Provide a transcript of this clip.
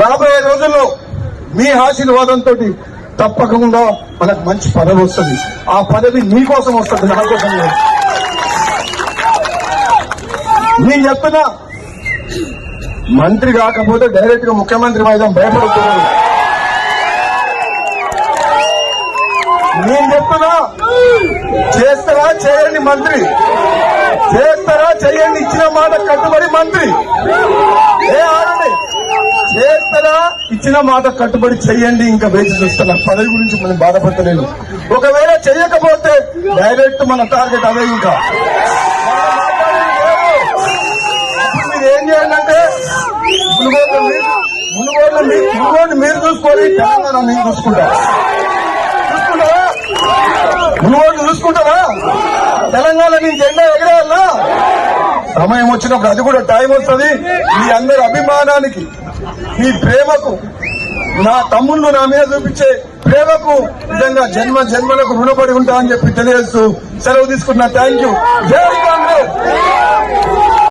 రాబోయే రోజుల్లో మీ ఆశీర్వాదంతో తప్పకుండా మనకు మంచి పదవి వస్తుంది. ఆ పదవి మీకోసం వస్తుంది, నా కోసం లేదు. నేను చెప్తున్నా, మంత్రి కాకపోతే డైరెక్ట్ గా ముఖ్యమంత్రి వైద్యం భయపడుతున్నారు. నేను చెప్తున్నా, చేస్తారా చేయండి మంత్రి, చేస్తారా చేయండి, ఇచ్చిన మాట కట్టుబడి మంత్రి. చేస్తారా ఇచ్చిన మాట కట్టుబడి చెయ్యండి. ఇంకా వేచి చూస్తున్నా, పదవి గురించి మనం బాధపడతలేదు. ఒకవేళ చెయ్యకపోతే డైరెక్ట్ మన టార్గెట్ అదే. ఇంకా మీరు ఏం చేయండి అంటే మునుగోడు మీరు చూసుకోవాలి, తెలంగాణ మీరు చూసుకుంటారా? మునుగోడు చూసుకుంటారా? తెలంగాణ నేను జెండా ఎగరేయాలా? సమయం వచ్చినప్పుడు అది కూడా టైం వస్తుంది. మీ అందరి అభిమానానికి, మీ ప్రేమకు, నా తమ్ముళ్ళు నా మీద చూపించే ప్రేమకు నిజంగా జన్మ జన్మలకు రుణపడి ఉంటా అని చెప్పి తెలియజేస్తూ సెలవు తీసుకున్నా. Thank you. జై కాంగ్రెస్.